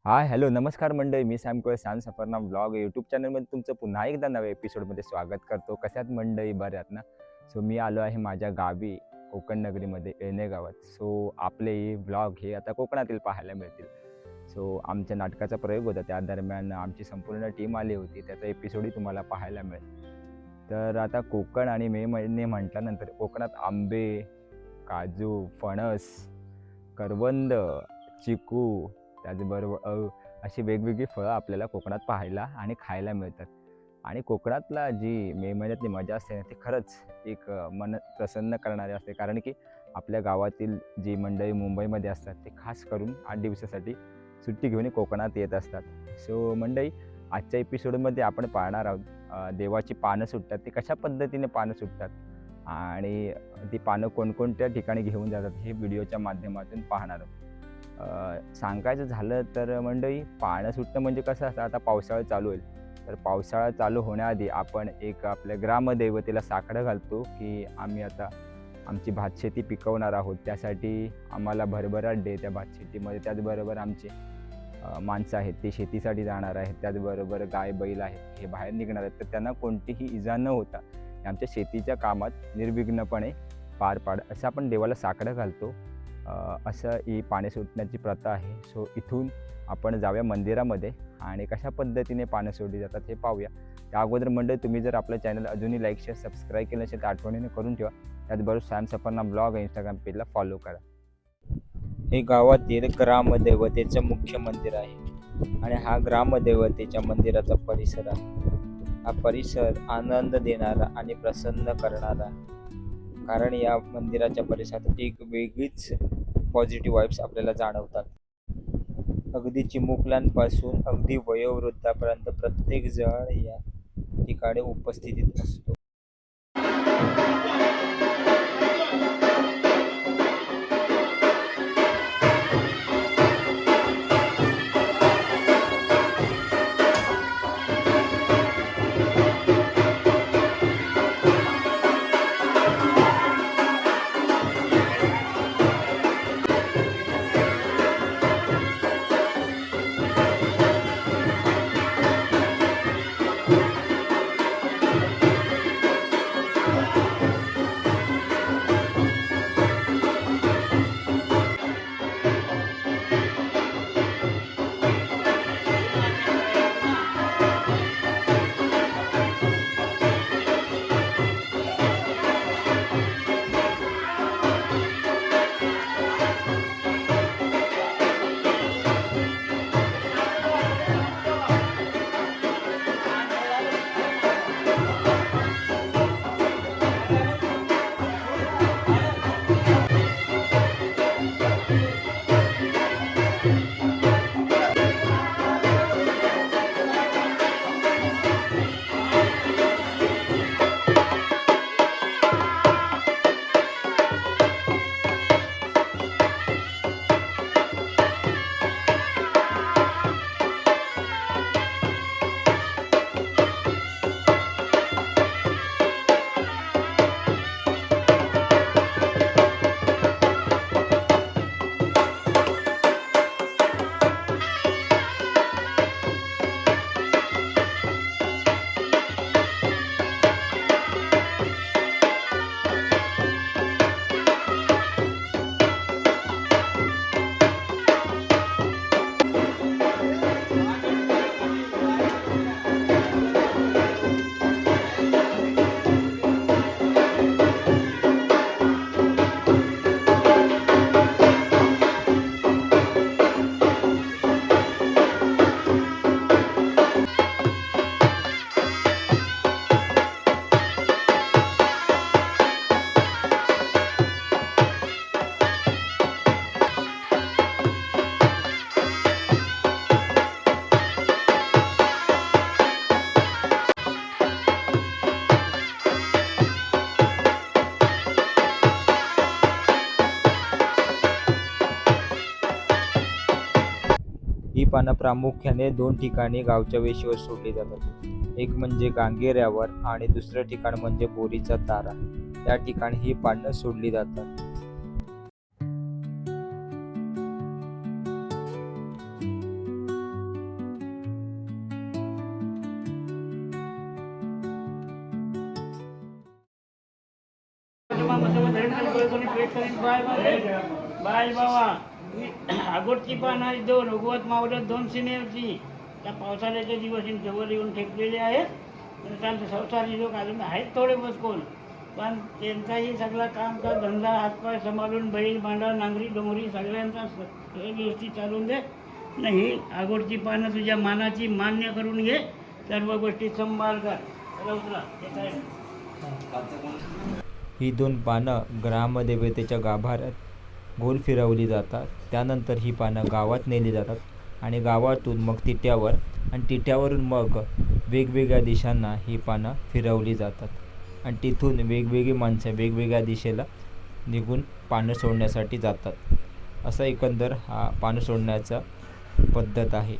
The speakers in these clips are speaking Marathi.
हाय, हॅलो, नमस्कार मंडळी. मी सॅम कोळे सॅम सफरना व्लॉग यूट्यूब चॅनलमध्ये तुमचं पुन्हा एकदा नव्या एपिसोडमध्ये स्वागत करतो. कशात मंडळी, बऱ्यात ना? सो मी आलो आहे माझ्या गावी कोकण नगरीमध्ये येणे गावात. सो आपले व्लॉग हे आता कोकणातील पाहायला मिळतील. सो आमच्या नाटकाचा प्रयोग होता, त्या दरम्यान आमची संपूर्ण टीम आली होती. त्याचा एपिसोडही तुम्हाला पाहायला मिळेल. तर आता कोकण आणि मे महिने म्हटल्यानंतर कोकणात आंबे, काजू, फणस, करवंद, चिकू, त्याचबरोबर अशी वेगवेगळी फळं आपल्याला कोकणात पाहायला आणि खायला मिळतात. आणि कोकणातला जी मे महिन्यातली मजा असते ना, ती खरंच एक मन प्रसन्न करणारी असते. कारण की आपल्या गावातील जी मंडळी मुंबईमध्ये असतात, ते खास करून 8 दिवसासाठी सुट्टी घेऊन कोकणात येत असतात. सो मंडळी, आजच्या एपिसोडमध्ये आपण पाहणार आहोत देवाची पानं सुटतात, ते कशा पद्धतीने पानं सुटतात आणि ती पानं कोणकोणत्या ठिकाणी घेऊन जातात, हे व्हिडिओच्या माध्यमातून पाहणार आहोत. सांगायचं झालं तर मंडळी, पानं सुटणं म्हणजे कसं असतं, आता पावसाळा चालू होईल. तर पावसाळा चालू होण्याआधी आपण एक आपल्या ग्रामदैवतेला साकडं घालतो, की आम्ही आता आमची भातशेती पिकवणार आहोत. त्यासाठी आम्हाला भरभराट दे त्या भातशेतीमध्ये. त्याचबरोबर आमचे माणसं आहेत, ते शेतीसाठी जाणार आहेत. त्याचबरोबर गाय बैल आहेत, हे बाहेर निघणार आहेत. तर त्यांना कोणतीही इजा न होता आमच्या शेतीच्या कामात निर्विघ्नपणे पार पाड, असं आपण देवाला साकडं घालतो. असं ही पाणी सुटण्याची प्रथा आहे. सो इथून आपण जाऊया मंदिरामध्ये आणि कशा पद्धतीने पानं सोडली जातात हे पाहूया. त्या अगोदर मंडळी, तुम्ही जर आपलं चॅनल अजूनही लाईक शेअर सबस्क्राईब केलं नसेल तर आठवणीने करून ठेवा. त्याचबरोबर सॅम सफरना ब्लॉग इंस्टाग्राम पेजला फॉलो करा. हे गावातील ग्रामदेवतेचं मुख्य मंदिर आहे आणि हा ग्रामदेवतेच्या मंदिराचा परिसर आहे. हा परिसर आनंद देणारा आणि प्रसन्न करणारा, कारण या मंदिराच्या परिसरात एक वेगळीच पॉझिटिव्ह वाईब्स आपल्याला जाणवतात. अगदी चिमुकल्यांपासून अगदी वयोवृद्धापर्यंत प्रत्येक जण या ठिकाणी उपस्थितीत असतो. ही पानं प्रामुख्याने 2 ठिकाणी गावच्या वेशीवर सोडली जातात. एक म्हणजे गांगेऱ्यावर आणि दुसरं ठिकाण म्हणजे बोरीचा तारा. या ठिकाणी ही पानं सोडली जातात. करून पेट करीन बाय बाबा आगोटची पानाची दोन उगवत मावळत दोन सिनेवची त्या पावसाळ्याच्या दिवस जवळ येऊन ठेपलेले आहेत. त्यांचे संसारी लोक अजून आहेत थोडे बसकोन, पण त्यांचाही सगळा काम का धंदा हातपाय सांभाळून बैल भांडा नांगरी डोंगरी सगळ्यांचा व्यवस्थित चालून दे. नाही आगोटची पानं तुझ्या मानाची मान्य करून घे, सर्व गोष्टी सांभाळ कर. चला उतरा, येत आहे. ही 2 पानं ग्रामदेवतेच्या गाभाऱ्यात गोल फिरवली जातात. त्यानंतर ही पानं गावात नेली जातात आणि गावातून मग तिट्यावर आणि तिट्यावरून मग वेगवेगळ्या दिशांना ही पानं फिरवली जातात आणि तिथून वेगवेगळी माणसं वेगवेगळ्या दिशेला निघून पानं सोडण्यासाठी जातात. असा एकंदर हा पानं सोडण्याचा पद्धत आहे.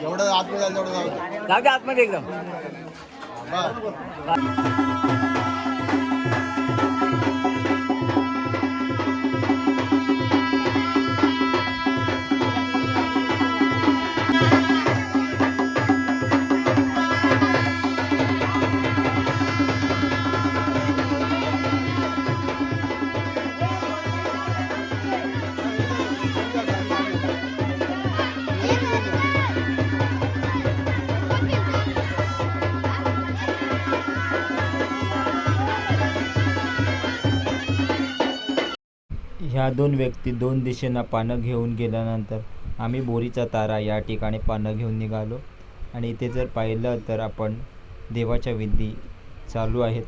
जेवढं आतमध्ये जाईल तेवढं जाऊ दे आतमध्ये एकदम. ह्या 2 व्यक्ती 2 दिशेनं पानं घेऊन गेल्यानंतर आम्ही बोरीचा तारा या ठिकाणी पानं घेऊन निघालो आणि इथे जर पाहिलं तर आपण देवाच्या विधी चालू आहेत.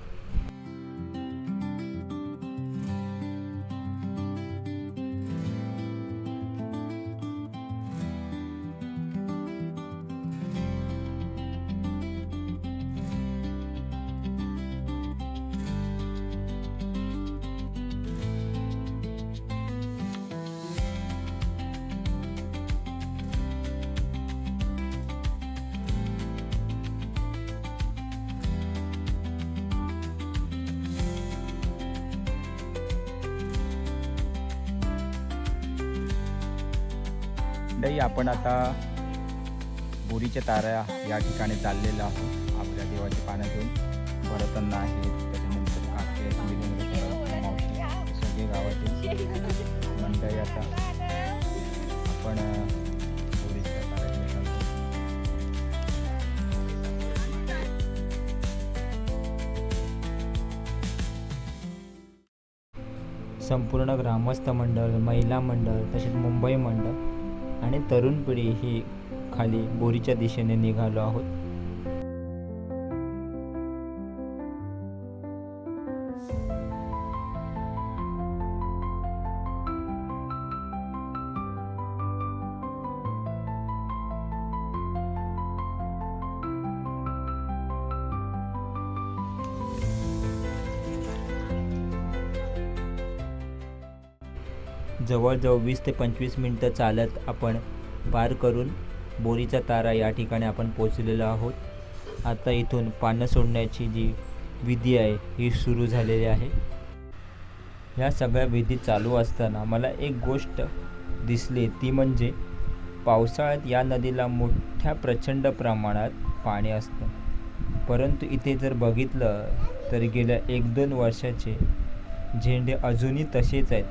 मंडळी आपण आता बोरीच्या तारा या ठिकाणी चाललेलो आहोत. आपल्या देवाची पानं घेऊन भरताना आहेत, त्याच्यानंतर काकी आहेत, मिलिंद मावशी, सगळे गावातील मंडळी. आता आपण बोरीच्या तारा घेऊन चालतो. संपूर्ण ग्रामस्थ मंडळ, महिला मंडळ, तसेच मुंबई मंडळ आणि तरुण पिढी ही खाली बोरीच्या दिशेने निघालो आहोत. जवळजवळ 20 ते 25 मिनटं चालत आपण पार करून बोरीचा तारा या ठिकाणी आपण पोचलेलो आहोत. आता इथून पानं सोडण्याची जी विधी आहे ही सुरू झालेली आहे. ह्या सगळ्या विधी चालू असताना मला एक गोष्ट दिसली, ती म्हणजे पावसाळ्यात या नदीला मोठ्या प्रचंड प्रमाणात पाणी असतं, परंतु इथे जर बघितलं तर गेल्या 1-2 वर्षाचे झेंडे अजूनही तसेच आहेत.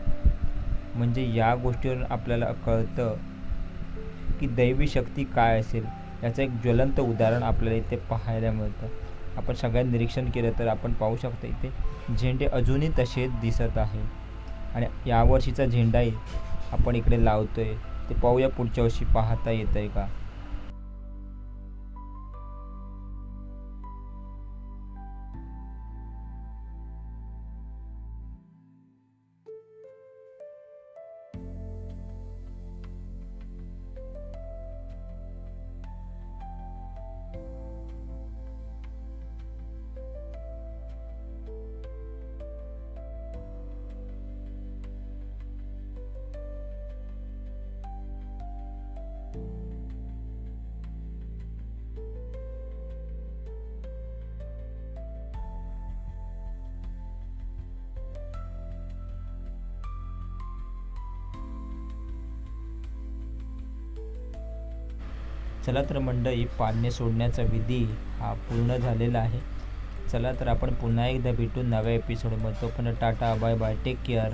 म्हणजे या गोष्टीवरून आपल्याला कळतं की दैवी शक्ती काय असेल. याचं एक ज्वलंत उदाहरण आपल्याला इथे पाहायला मिळतं. आपण सगळ्यांनी निरीक्षण केलं तर आपण पाहू शकतो इथे झेंडे अजूनही तसेच दिसत आहे. आणि यावर्षीचा झेंडाही आपण इकडे लावतोय, ते पाहूया पुढच्या वर्षी पाहता येतं आहे का. चला तर मंडळी, पाणी सोडण्याचा विधी हा पूर्ण झालेला आहे. चला तर आपण पुन्हा एकदा भेटू नव्या एपिसोडमध्ये. तोपर्यंत tata, bye bye, take care.